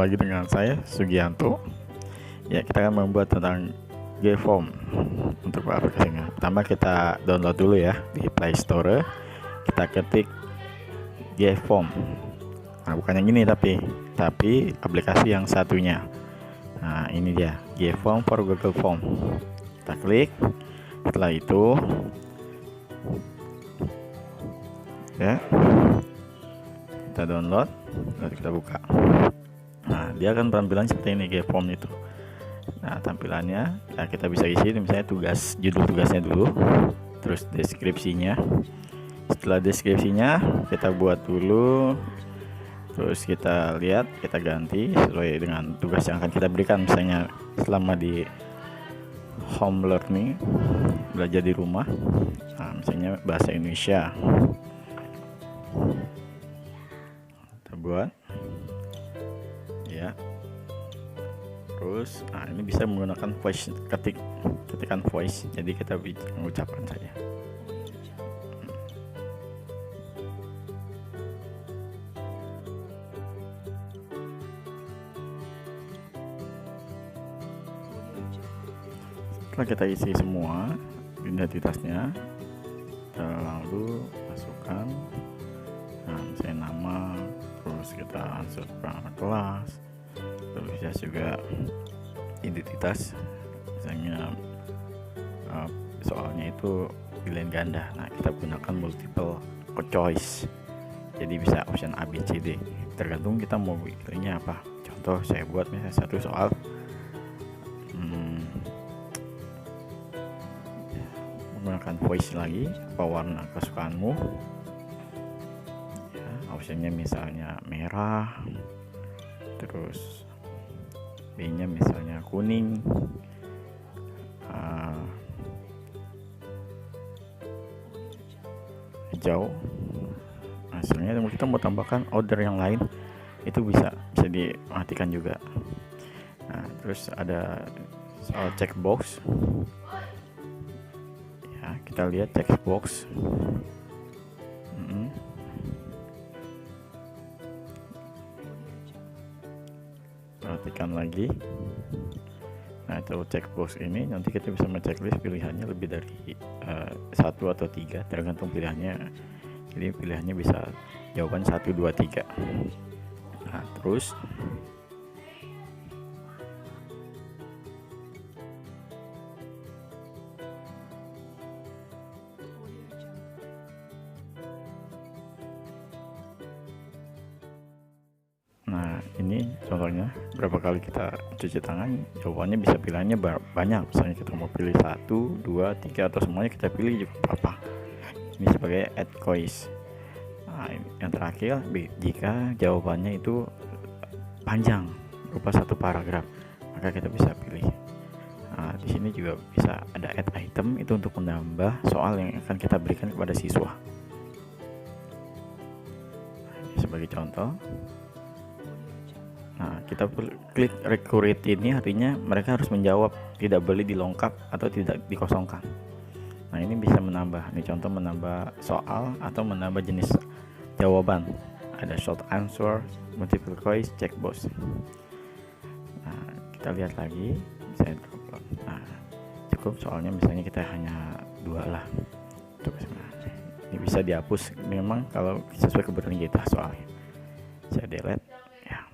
lagi dengan saya Sugianto. Ya, kita akan membuat tentang GForm untuk aplikasinya. Pertama kita download dulu ya di Play Store. Kita ketik GForm. Nah, bukan yang ini tapi aplikasi yang satunya. Nah, ini dia GForm for Google Form. Kita klik. Setelah itu ya kita download, lalu kita buka. Nah, dia akan tampilan seperti ini GForm itu. Nah, tampilannya ya kita bisa isi misalnya judul tugasnya dulu, terus deskripsinya. Setelah deskripsinya kita buat dulu, terus kita lihat, kita ganti sesuai dengan tugas yang akan kita berikan. Misalnya selama di home learning, belajar di rumah, nah, misalnya bahasa Indonesia, kita buat ya. Terus nah, ini bisa menggunakan voice, ketikan voice, jadi kita mengucapkan saja. Setelah kita isi semua identitasnya, kita lalu masukkan misalnya nama, terus kita masukkan kelas, terus bisa juga identitas, misalnya soalnya itu pilihan ganda. Nah, kita gunakan multiple choice, jadi bisa option A, B, C, D, tergantung kita mau pilihnya apa. Contoh saya buat misalnya satu soal menggunakan voice lagi, apa warna kesukaanmu ya, optionnya misalnya merah, terus B nya misalnya kuning, hijau. Hasilnya kita mau tambahkan order yang lain, itu bisa dimatikan juga. Nah, terus ada soal checkbox ya, kita lihat checkbox. Perhatikan lagi. Nah, itu checkbox ini nanti kita bisa men-checklist pilihannya lebih dari 1 atau 3, tergantung pilihannya. Jadi pilihannya bisa jawaban 1, 2, 3. Nah, terus ini contohnya, berapa kali kita cuci tangan, jawabannya bisa pilihannya banyak. Misalnya kita mau pilih 1, 2, 3 atau semuanya kita pilih juga apa. Ini sebagai add choice. Nah, yang terakhir, jika jawabannya itu panjang berupa satu paragraf, maka kita bisa pilih. Nah, di sini juga bisa ada add item, itu untuk menambah soal yang akan kita berikan kepada siswa. Nah, ini sebagai contoh. Nah, kita klik recurrent ini artinya mereka harus menjawab, tidak boleh dilengkap atau tidak dikosongkan. Nah, ini bisa menambah, ini contoh menambah soal atau menambah jenis jawaban. Ada short answer, multiple choice, checkbox. Nah, kita lihat lagi, misalnya cukup soalnya misalnya kita hanya 2 lah. Ini bisa dihapus memang kalau sesuai kebutuhan kita soalnya. Saya delete ya.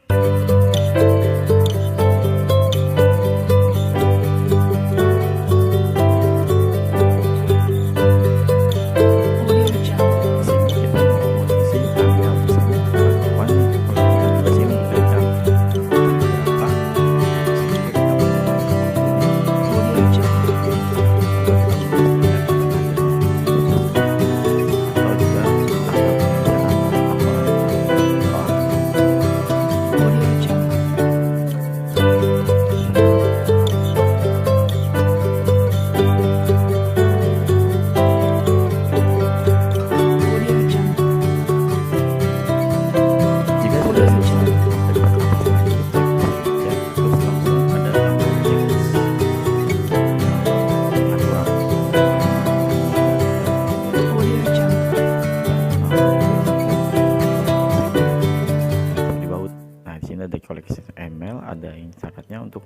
syaratnya untuk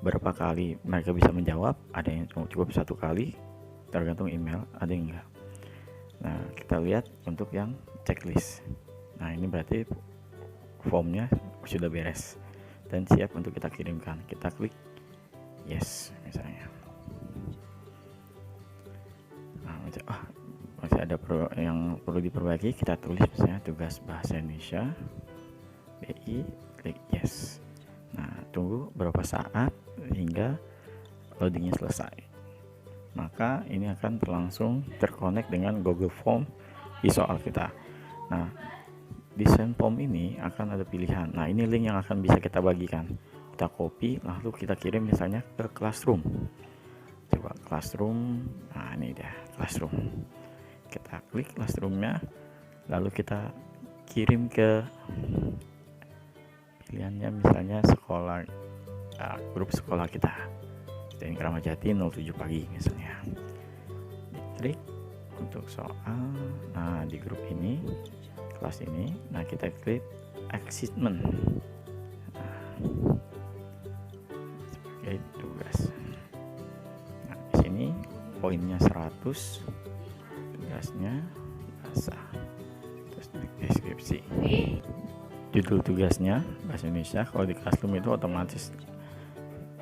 berapa kali mereka bisa menjawab. Ada yang cukup 1 kali, tergantung email, ada yang enggak. Nah, kita lihat untuk yang checklist. Nah, ini berarti formnya sudah beres dan siap untuk kita kirimkan. Kita klik yes misalnya. Nah, masih ada yang perlu diperbaiki, kita tulis misalnya tugas bahasa Indonesia BI, klik yes. Nah, tunggu beberapa saat hingga loadingnya selesai. Maka ini akan berlangsung terkonek dengan Google Form di soal kita. Nah, di send form ini akan ada pilihan. Nah, ini link yang akan bisa kita bagikan. Kita copy lalu kita kirim misalnya ke Classroom. Coba Classroom. Nah, ini dia Classroom. Kita klik Classroomnya, lalu kita kirim ke pilihannya misalnya sekolah, grup sekolah kita. Dan Kramat Jati 07 pagi misalnya. Diklik untuk soal. Nah, di grup ini, kelas ini, nah kita klik assignment. Nah, sebagai tugas. Nah, di sini poinnya 100, tugasnya bahasa, terus deskripsi. Judul tugasnya bahasa Indonesia. Kalau di Classroom itu otomatis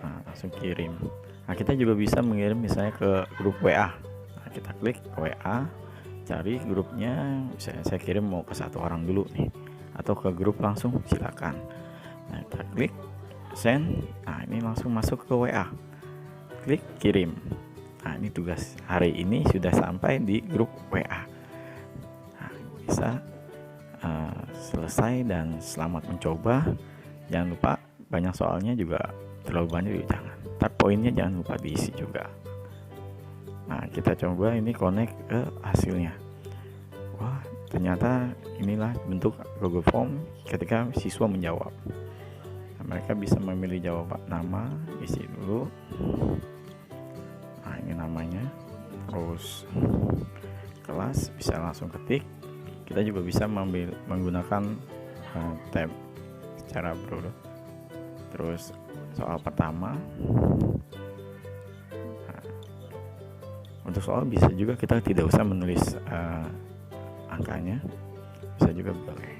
langsung kirim. Nah, kita juga bisa mengirim misalnya ke grup WA. Nah, kita klik WA, cari grupnya. Misalnya saya kirim mau ke 1 orang dulu nih, atau ke grup langsung, silakan. Nah, kita klik send. Nah, ini langsung masuk ke WA. Klik kirim. Nah, ini tugas hari ini sudah sampai di grup WA. Nah, bisa selesai dan selamat mencoba. Jangan lupa banyak soalnya juga, terlalu banyak juga jangan. Ntar poinnya jangan lupa diisi juga. Nah, kita coba ini connect ke hasilnya. Wah, ternyata inilah bentuk Google Form ketika siswa menjawab. Nah, mereka bisa memilih jawaban, nama, isi dulu. Nah, ini namanya. Terus kelas bisa langsung ketik. Kita juga bisa menggunakan tab secara bro. Terus soal pertama. Nah, untuk soal bisa juga kita tidak usah menulis angkanya, bisa juga boleh.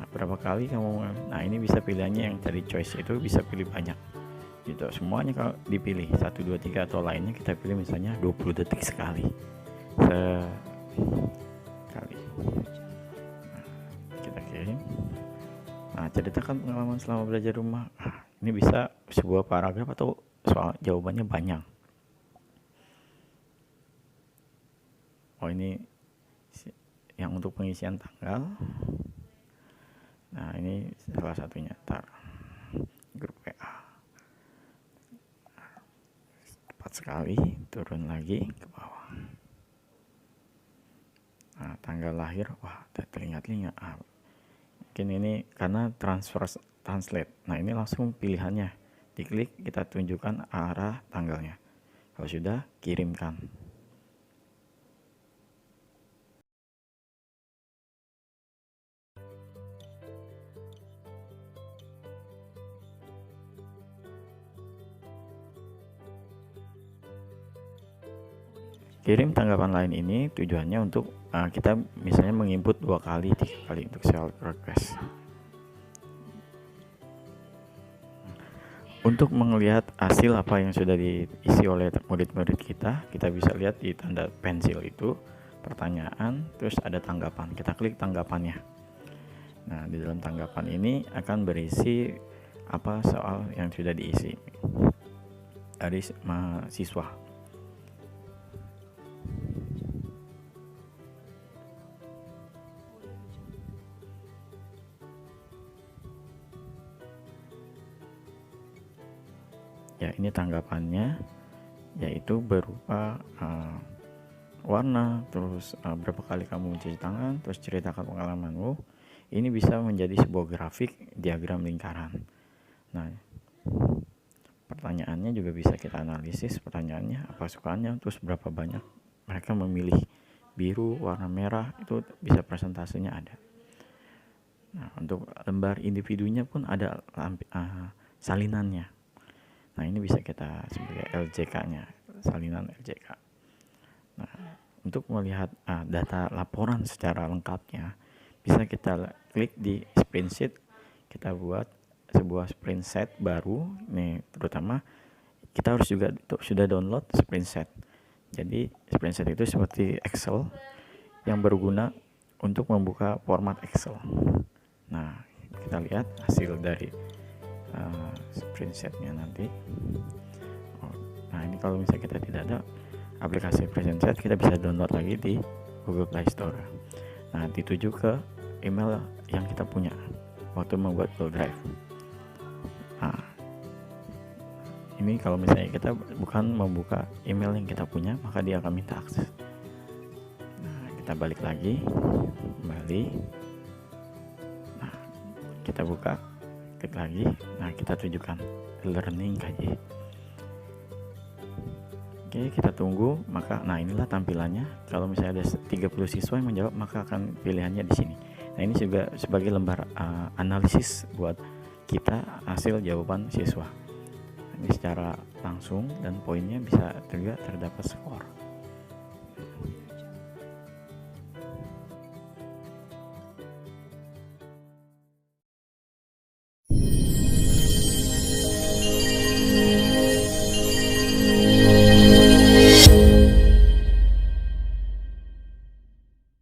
Nah, berapa kali kamu, nah ini bisa pilihannya yang dari choice itu bisa pilih banyak gitu. Semuanya kalau dipilih 1, 2, 3 atau lainnya kita pilih misalnya 20 detik sekali. Nah, kita kirim. Nah, ceritakan pengalaman selama belajar rumah. Ini bisa sebuah paragraf atau soal jawabannya banyak. Oh, ini yang untuk pengisian tanggal. Nah, ini salah satunya. Grup WA. Cepat sekali, turun lagi ke bawah. Nah, tanggal lahir, wah, teringat-ingat. Mungkin ini karena translate. Nah, ini langsung pilihannya. Diklik, kita tunjukkan arah tanggalnya. Kalau sudah, kirimkan. Kirim tanggapan lain ini tujuannya untuk kita misalnya menginput 2 kali, 3 kali untuk self request. Untuk melihat hasil apa yang sudah diisi oleh murid-murid kita bisa lihat di tanda pensil itu, pertanyaan, terus ada tanggapan. Kita klik tanggapannya. Nah, di dalam tanggapan ini akan berisi apa soal yang sudah diisi dari mahasiswa. Ya, ini tanggapannya, yaitu berupa warna, terus berapa kali kamu mencuci tangan, terus ceritakan pengalamanmu. Ini bisa menjadi sebuah grafik diagram lingkaran. Nah, pertanyaannya juga bisa kita analisis. Pertanyaannya apa sukaannya, terus berapa banyak mereka memilih biru, warna merah, itu bisa presentasenya ada. Nah, untuk lembar individunya pun ada salinannya. Nah, ini bisa kita sebagai LJK-nya, salinan LJK. Nah, untuk melihat data laporan secara lengkapnya, bisa kita klik di spreadsheet. Kita buat sebuah spreadsheet baru nih, terutama kita harus juga sudah download spreadsheet. Jadi spreadsheet itu seperti Excel yang berguna untuk membuka format Excel. Nah, kita lihat hasil dari spreadsheetnya nanti. Nah, ini kalau misalnya kita tidak ada aplikasi spreadsheet, kita bisa download lagi di Google Play Store. Nah, dituju ke email yang kita punya waktu membuat Google Drive. Nah, ini kalau misalnya kita bukan membuka email yang kita punya, maka dia akan minta akses. Nah, kita balik lagi, kembali. Nah, kita buka, klik lagi. Nah, kita tunjukkan learning KJ. Oke, kita tunggu. Maka, nah inilah tampilannya. Kalau misalnya ada 30 siswa yang menjawab, maka akan pilihannya di sini. Nah, ini juga sebagai lembar analisis buat kita hasil jawaban siswa. Ini secara langsung dan poinnya bisa juga terdapat skor.